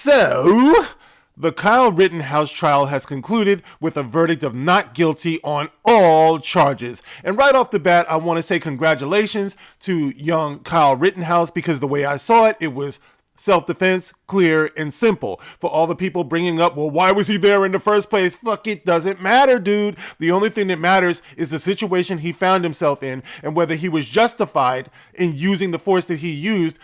So, the Kyle Rittenhouse trial has concluded with a verdict of not guilty on all charges. And right off the bat, I want to say congratulations to young Kyle Rittenhouse, because the way I saw it, it was self-defense, clear and simple. For all the people bringing up, well, why was he there in the first place? Fuck, it doesn't matter, dude. The only thing that matters is the situation he found himself in and whether he was justified in using the force that he used,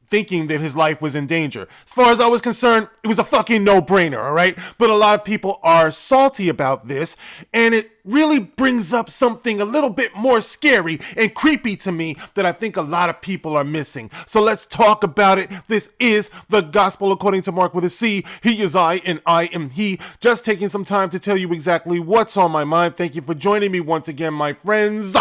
thinking that his life was in danger. As far as I was concerned, it was a fucking no-brainer, all right? But a lot of people are salty about this, and it really brings up something a little bit more scary and creepy to me that I think a lot of people are missing. So let's talk about it. This is the Gospel According to Mark with a C. He is I, and I am he. Just taking some time to tell you exactly what's on my mind. Thank you for joining me once again, my friends.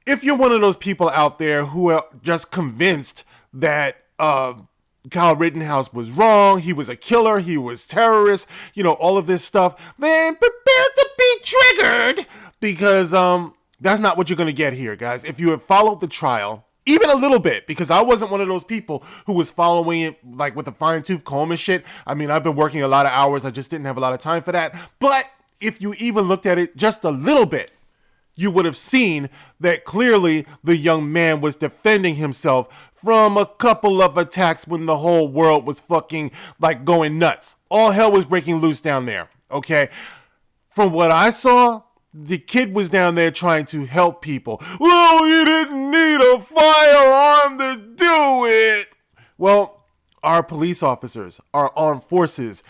If you're one of those people out there who are just convinced that Kyle Rittenhouse was wrong, he was a killer, he was terrorist, all of this stuff, then prepare to be triggered, because that's not what you're going to get here, guys. If you have followed the trial, even a little bit, because I wasn't one of those people who was following it like with a fine-tooth comb and shit. I mean, I've been working a lot of hours, I just didn't have a lot of time for that. But if you even looked at it just a little bit, you would have seen that clearly the young man was defending himself from a couple of attacks when the whole world was fucking like going nuts. All hell was breaking loose down there, okay? From what I saw, the kid was down there trying to help people. Well, you didn't need a firearm to do it. Well, our police officers, our armed forces,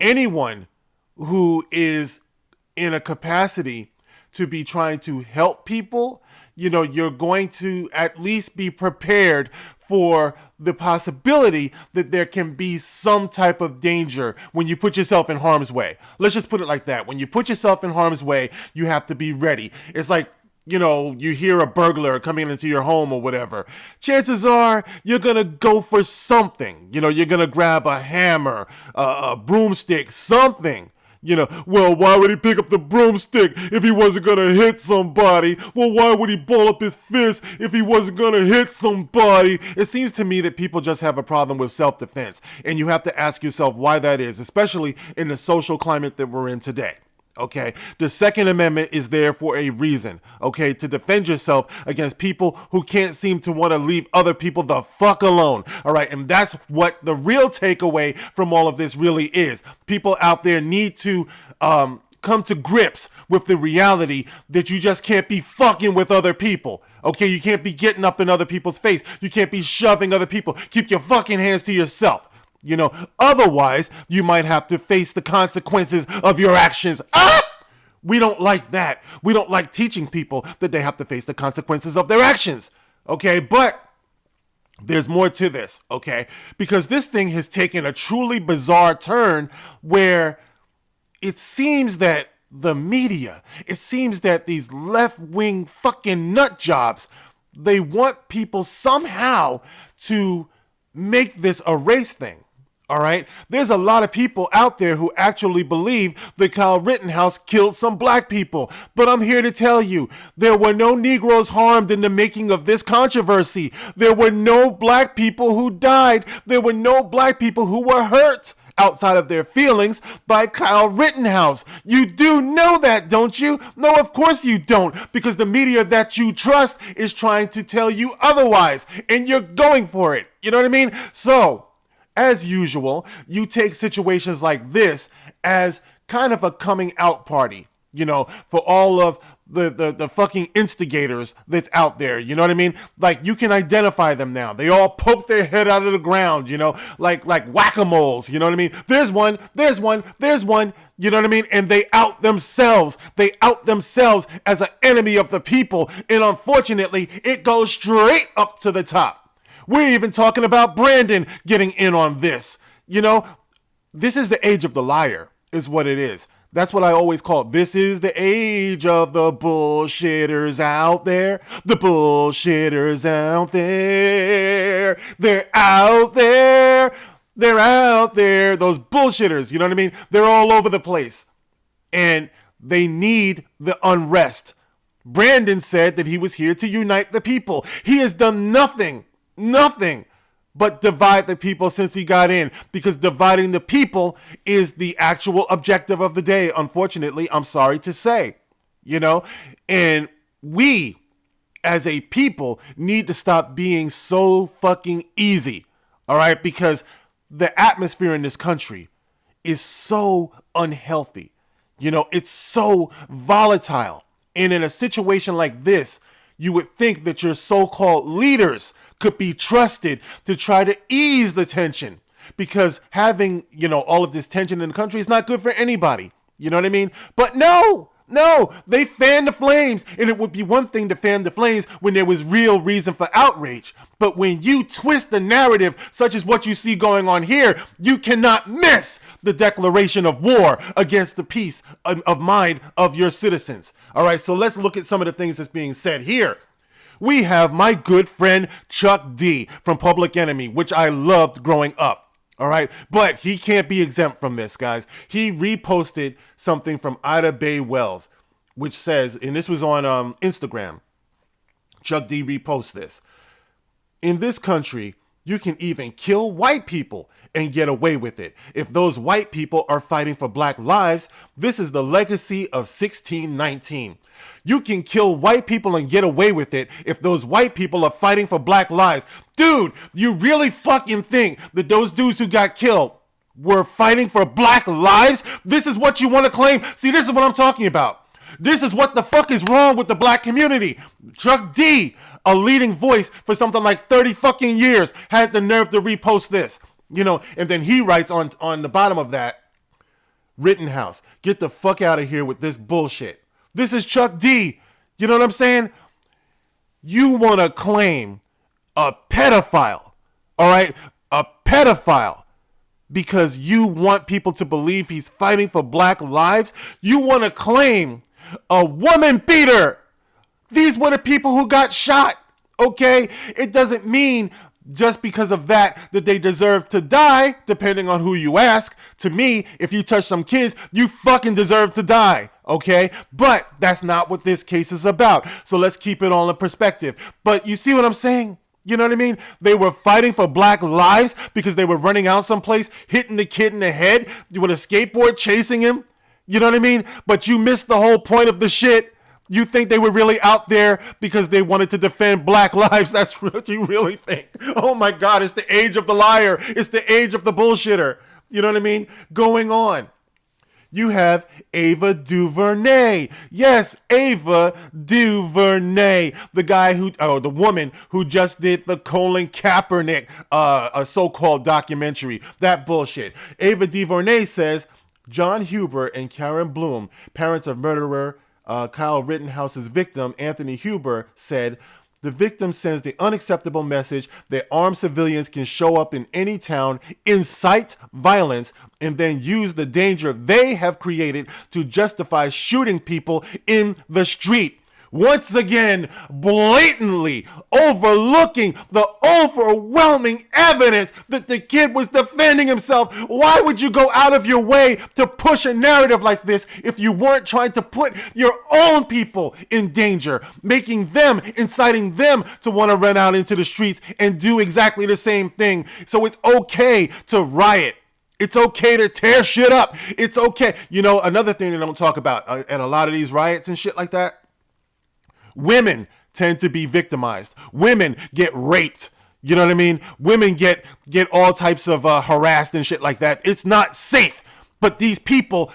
anyone who is in a capacity to be trying to help people, you're going to at least be prepared for the possibility that there can be some type of danger when you put yourself in harm's way. Let's just put it like that. When you put yourself in harm's way, you have to be ready. It's like, you hear a burglar coming into your home or whatever. Chances are you're going to go for something. You're going to grab a hammer, a broomstick, something. Well, why would he pick up the broomstick if he wasn't going to hit somebody? Well, why would he ball up his fist if he wasn't going to hit somebody? It seems to me that people just have a problem with self-defense, and you have to ask yourself why that is, especially in the social climate that we're in today. Okay, the Second Amendment is there for a reason, okay, to defend yourself against people who can't seem to want to leave other people the fuck alone, all right, and that's what the real takeaway from all of this really is. People out there need to come to grips with the reality that you just can't be fucking with other people. Okay, you can't be getting up in other people's face. You can't be shoving other people. Keep your fucking hands to yourself. Otherwise, you might have to face the consequences of your actions. We don't like that. We don't like teaching people that they have to face the consequences of their actions. Okay, but there's more to this, okay? Because this thing has taken a truly bizarre turn where it seems that the media, it seems that these left-wing fucking nut jobs, they want people somehow to make this a race thing. All right. There's a lot of people out there who actually believe that Kyle Rittenhouse killed some black people. But I'm here to tell you, there were no Negroes harmed in the making of this controversy. There were no black people who died. There were no black people who were hurt outside of their feelings by Kyle Rittenhouse. You do know that, don't you? No, of course you don't, because the media that you trust is trying to tell you otherwise, and you're going for it. You know what I mean? So, as usual, you take situations like this as kind of a coming out party, for all of the fucking instigators that's out there. You know what I mean? Like, you can identify them now. They all poke their head out of the ground, like whack-a-moles. You know what I mean? There's one, you know what I mean? And they out themselves. They out themselves as an enemy of the people. And unfortunately, it goes straight up to the top. We're even talking about Brandon getting in on this. This is the age of the liar, is what it is. That's what I always call it. This is the age of the bullshitters out there. The bullshitters out there. They're out there. They're out there. Those bullshitters, you know what I mean? They're all over the place. And they need the unrest. Brandon said that he was here to unite the people. He has done nothing but divide the people since he got in, because dividing the people is the actual objective of the day. Unfortunately, I'm sorry to say, and we as a people need to stop being so fucking easy. All right. Because the atmosphere in this country is so unhealthy. It's so volatile. And in a situation like this, you would think that your so-called leaders could be trusted to try to ease the tension, because having, all of this tension in the country is not good for anybody. You know what I mean? But no, they fan the flames. And it would be one thing to fan the flames when there was real reason for outrage. But when you twist the narrative, such as what you see going on here, you cannot miss the declaration of war against the peace of mind of your citizens. All right, so let's look at some of the things that's being said here. We have my good friend Chuck D from Public Enemy, which I loved growing up. All right, but he can't be exempt from this, guys. He reposted something from Ida Bay Wells, which says, and this was on Instagram. Chuck D reposts this. In this country, you can even kill white people and get away with it. If those white people are fighting for black lives, this is the legacy of 1619. You can kill white people and get away with it if those white people are fighting for black lives. Dude, you really fucking think that those dudes who got killed were fighting for black lives? This is what you want to claim? See, this is what I'm talking about. This is what the fuck is wrong with the black community. Chuck D, a leading voice for something like 30 fucking years, had the nerve to repost this. And then he writes on the bottom of that, Rittenhouse, get the fuck out of here with this bullshit. This is Chuck D. You know what I'm saying? You want to claim a pedophile, all right? A pedophile, because you want people to believe he's fighting for black lives. You want to claim a woman beater. These were the people who got shot, okay? It doesn't mean just because of that they deserve to die, depending on who you ask. To me, if you touch some kids, you fucking deserve to die, okay? But that's not what this case is about. So let's keep it all in perspective. But you see what I'm saying? You know what I mean? They were fighting for black lives because they were running out someplace, hitting the kid in the head with a skateboard, chasing him. You know what I mean? But you missed the whole point of the shit. You think they were really out there because they wanted to defend black lives? That's what you really think. Oh my God, it's the age of the liar. It's the age of the bullshitter. You know what I mean? Going on. You have Ava DuVernay. Yes, Ava DuVernay. The woman who just did the Colin Kaepernick, a so-called documentary. That bullshit. Ava DuVernay says, John Huber and Karen Bloom, parents of murderer Kyle Rittenhouse's victim, Anthony Huber, said, the victim sends the unacceptable message that armed civilians can show up in any town, incite violence, and then use the danger they have created to justify shooting people in the street. Once again, blatantly overlooking the overwhelming evidence that the kid was defending himself. Why would you go out of your way to push a narrative like this if you weren't trying to put your own people in danger, inciting them to want to run out into the streets and do exactly the same thing? So it's okay to riot. It's okay to tear shit up. It's okay. Another thing they don't talk about at a lot of these riots and shit like that, women tend to be victimized. Women get raped. You know what I mean? Women get all types of harassed and shit like that. It's not safe. But these people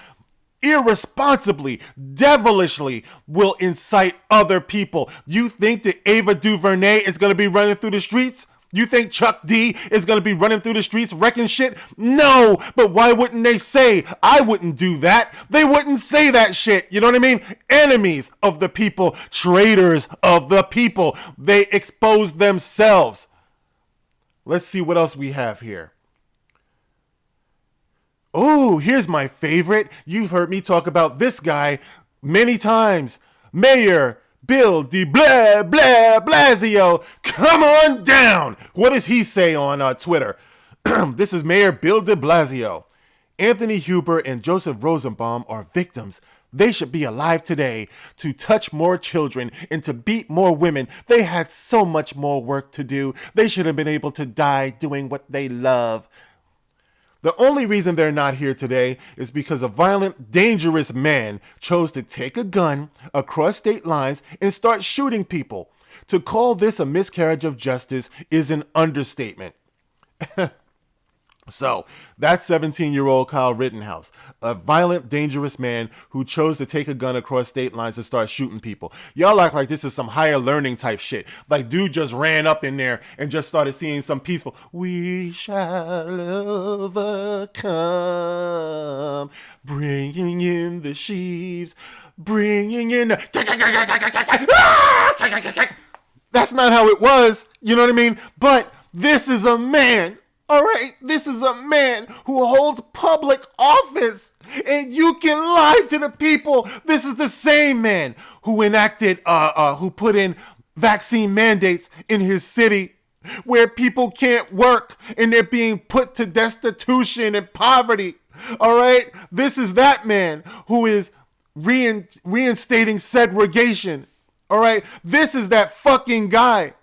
irresponsibly, devilishly will incite other people. You think that Ava DuVernay is going to be running through the streets? You think Chuck D is going to be running through the streets wrecking shit? No, but why wouldn't they say, I wouldn't do that? They wouldn't say that shit. You know what I mean? Enemies of the people, traitors of the people. They expose themselves. Let's see what else we have here. Oh, here's my favorite. You've heard me talk about this guy many times. Mayor Bill de Blasio, come on down. What does he say on Twitter? This is Mayor Bill de Blasio. Anthony Huber and Joseph Rosenbaum are victims, They should be alive today to touch more children and to beat more women. They had so much more work to do. They should have been able to die doing what they love. The only reason they're not here today is because a violent, dangerous man chose to take a gun across state lines and start shooting people. To call this a miscarriage of justice is an understatement. So, that's 17-year-old Kyle Rittenhouse, a violent, dangerous man who chose to take a gun across state lines and start shooting people. Y'all act like this is some higher learning type shit. Like, dude just ran up in there and just started seeing some peaceful, we shall overcome, bringing in the sheaves, bringing in the... That's not how it was, you know what I mean? But this is a man. All right, this is a man who holds public office, and you can lie to the people. This is the same man who who put in vaccine mandates in his city where people can't work and they're being put to destitution and poverty. All right, this is that man who is reinstating segregation. All right, this is that fucking guy.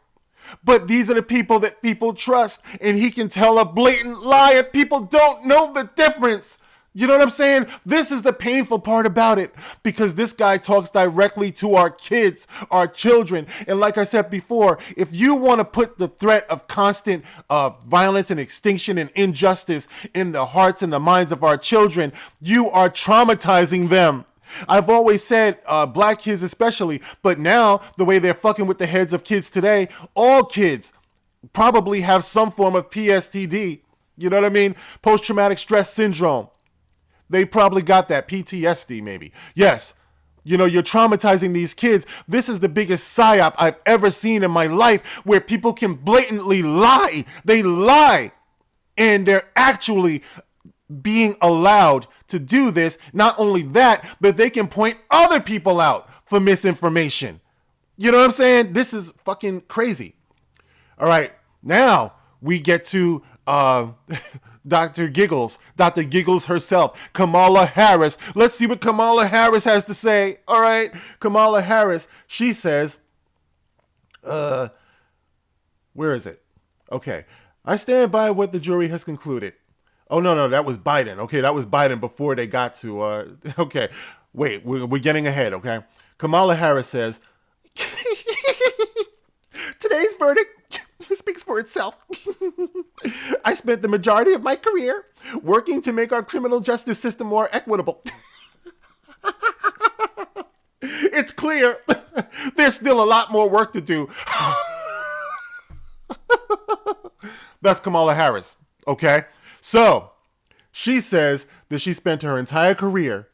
But these are the people that people trust, and he can tell a blatant lie and people don't know the difference. You know what I'm saying? This is the painful part about it, because this guy talks directly to our kids, our children. And like I said before, if you want to put the threat of constant violence and extinction and injustice in the hearts and the minds of our children, you are traumatizing them. I've always said black kids especially, but now the way they're fucking with the heads of kids today, all kids probably have some form of PSTD. You know what I mean? Post-traumatic stress syndrome. They probably got that. PTSD maybe. Yes. You know, you're traumatizing these kids. This is the biggest psyop I've ever seen in my life, where people can blatantly lie. They lie. And they're actually being allowed to do this. Not only that, but they can point other people out for misinformation. You know what I'm saying? This is fucking crazy. All right, now we get to Dr. Giggles herself, Kamala Harris. Let's see what Kamala Harris has to say. All right, Kamala Harris, she says, where is it? Okay, I stand by what the jury has concluded. Oh, no, that was Biden. Okay, that was Biden before they got to, okay. Wait, we're getting ahead, okay? Kamala Harris says, today's verdict speaks for itself. I spent the majority of my career working to make our criminal justice system more equitable. It's clear there's still a lot more work to do. That's Kamala Harris, okay? So, she says that she spent her entire career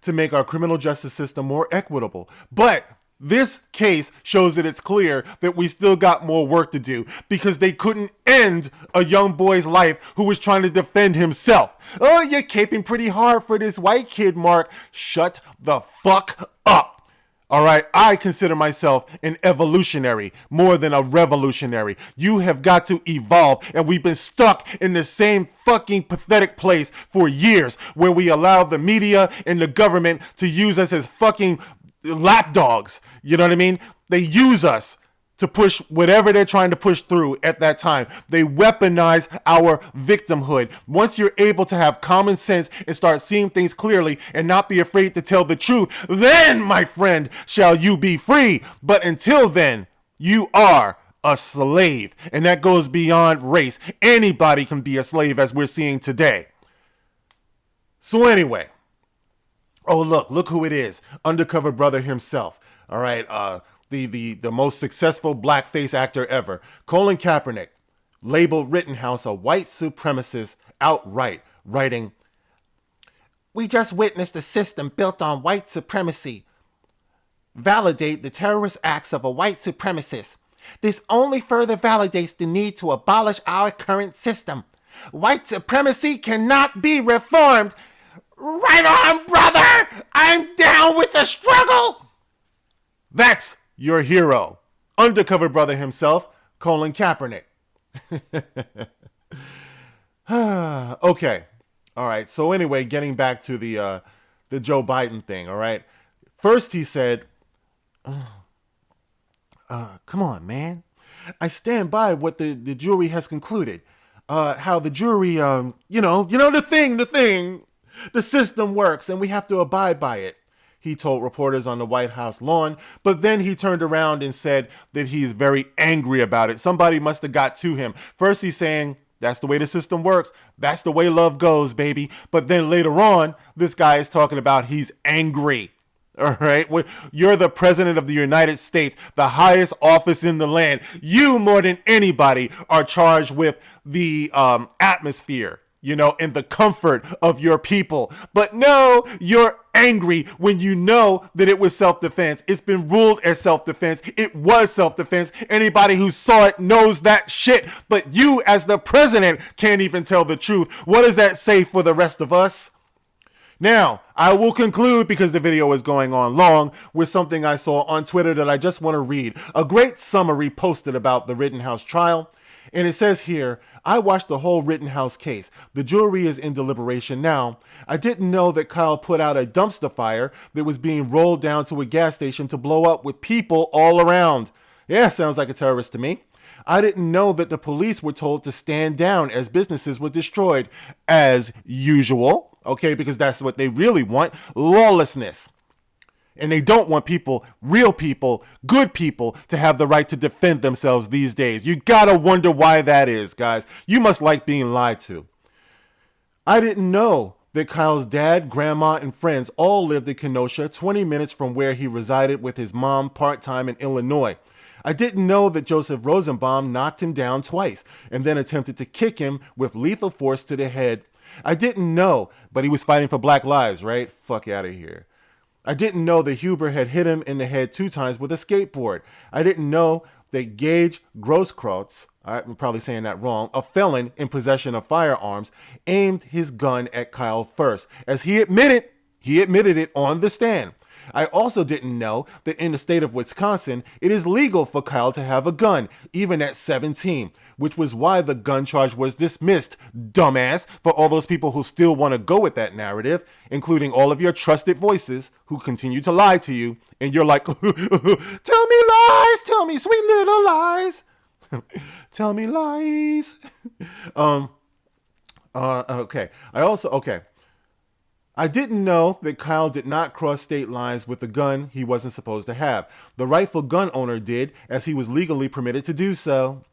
to make our criminal justice system more equitable. But this case shows that it's clear that we still got more work to do, because they couldn't end a young boy's life who was trying to defend himself. Oh, you're caping pretty hard for this white kid, Mark. Shut the fuck up. All right, I consider myself an evolutionary more than a revolutionary. You have got to evolve, and we've been stuck in the same fucking pathetic place for years, where we allow the media and the government to use us as fucking lapdogs. You know what I mean? They use us to push whatever they're trying to push through at that time. They weaponize our victimhood. Once you're able to have common sense and start seeing things clearly and not be afraid to tell the truth, then, my friend, shall you be free. But until then, you are a slave. And that goes beyond race. Anybody can be a slave, as we're seeing today. So anyway, oh, look who it is. Undercover brother himself. All right, the most successful blackface actor ever, Colin Kaepernick, labeled Rittenhouse a white supremacist outright, writing, "We just witnessed a system built on white supremacy validate the terrorist acts of a white supremacist. This only further validates the need to abolish our current system. White supremacy cannot be reformed." Right on, brother! I'm down with the struggle! That's your hero. Undercover brother himself, Colin Kaepernick. Okay. All right. So anyway, getting back to the the Joe Biden thing, all right? First he said, come on, man. I stand by what the jury has concluded. How the jury, the system works and we have to abide by it, he told reporters on the White House lawn. But then he turned around and said that he's very angry about it. Somebody must have got to him. First he's saying, that's the way the system works. That's the way love goes, baby. But then later on, this guy is talking about he's angry. All right. You're the president of the United States, the highest office in the land. You, more than anybody, are charged with the atmosphere, and the comfort of your people. But no, you're angry when you know that it was self-defense. It's been ruled as self-defense. It was self-defense. Anybody who saw it knows that shit. But you, as the president, can't even tell the truth. What does that say for the rest of us? Now, I will conclude, because the video is going on long, with something I saw on Twitter that I just want to read. A great summary posted about the Rittenhouse trial. And it says here, I watched the whole Rittenhouse case. The jury is in deliberation now. I didn't know that Kyle put out a dumpster fire that was being rolled down to a gas station to blow up with people all around. Yeah, sounds like a terrorist to me. I didn't know that the police were told to stand down as businesses were destroyed, as usual. Okay, because that's what they really want, lawlessness. And they don't want people, real people, good people, to have the right to defend themselves these days. You gotta wonder why that is, guys. You must like being lied to. I didn't know that Kyle's dad, grandma, and friends all lived in Kenosha, 20 minutes from where he resided with his mom part-time in Illinois. I didn't know that Joseph Rosenbaum knocked him down twice and then attempted to kick him with lethal force to the head. I didn't know, but he was fighting for Black lives, right? Fuck out of here. I didn't know that Huber had hit him in the head 2 times with a skateboard. I didn't know that Gage Grosskreutz, I'm probably saying that wrong, a felon in possession of firearms, aimed his gun at Kyle first, as he admitted it on the stand. I also didn't know that in the state of Wisconsin, it is legal for Kyle to have a gun, even at 17, which was why the gun charge was dismissed, dumbass, for all those people who still want to go with that narrative, including all of your trusted voices who continue to lie to you, and you're like, tell me lies, tell me sweet little lies, tell me lies. Okay. I didn't know that Kyle did not cross state lines with a gun he wasn't supposed to have. The rightful gun owner did, as he was legally permitted to do so.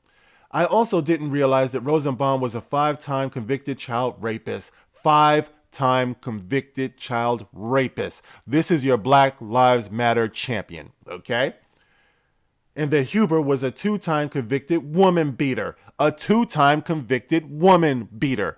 I also didn't realize that Rosenbaum was a 5-time convicted child rapist. 5-time convicted child rapist. This is your Black Lives Matter champion, okay? And that Huber was a 2-time convicted woman beater. A 2-time convicted woman beater.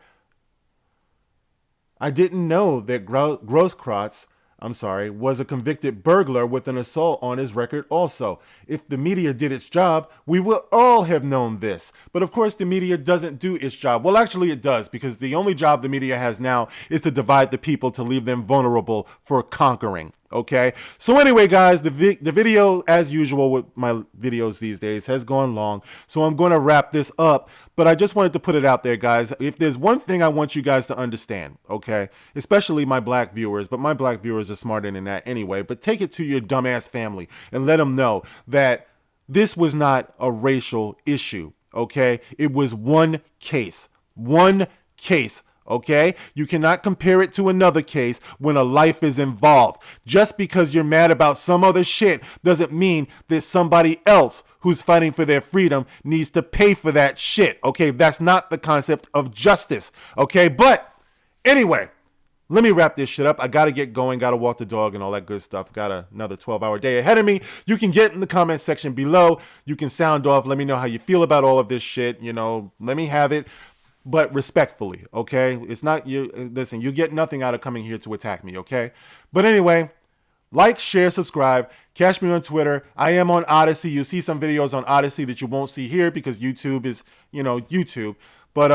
I didn't know that Grosskreutz, was a convicted burglar with an assault on his record also. If the media did its job, we would all have known this. But of course, the media doesn't do its job. Well, actually it does, because the only job the media has now is to divide the people to leave them vulnerable for conquering. Okay, so anyway, guys, the video, as usual with my videos these days, has gone long. So I'm going to wrap this up. But I just wanted to put it out there, guys. If there's one thing I want you guys to understand, okay, especially my black viewers, but my black viewers are smarter than that anyway, but take it to your dumbass family and let them know that this was not a racial issue, okay? It was one case. Okay, you cannot compare it to another case when a life is involved. Just because you're mad about some other shit doesn't mean that somebody else who's fighting for their freedom needs to pay for that shit. Okay, that's not the concept of justice. Okay, but anyway, let me wrap this shit up. I gotta get going, gotta walk the dog and all that good stuff. Got another 12-hour day ahead of me. You can get in the comment section below. You can sound off. Let me know how you feel about all of this shit. Let me have it. But respectfully, okay? It's not you. Listen, you get nothing out of coming here to attack me, okay? But anyway, like, share, subscribe. Catch me on Twitter. I am on Odyssey. You see some videos on Odyssey that you won't see here because YouTube is, YouTube. But,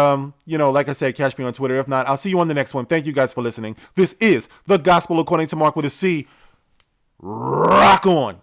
like I said, catch me on Twitter. If not, I'll see you on the next one. Thank you guys for listening. This is The Gospel According to Mark with a C. Rock on.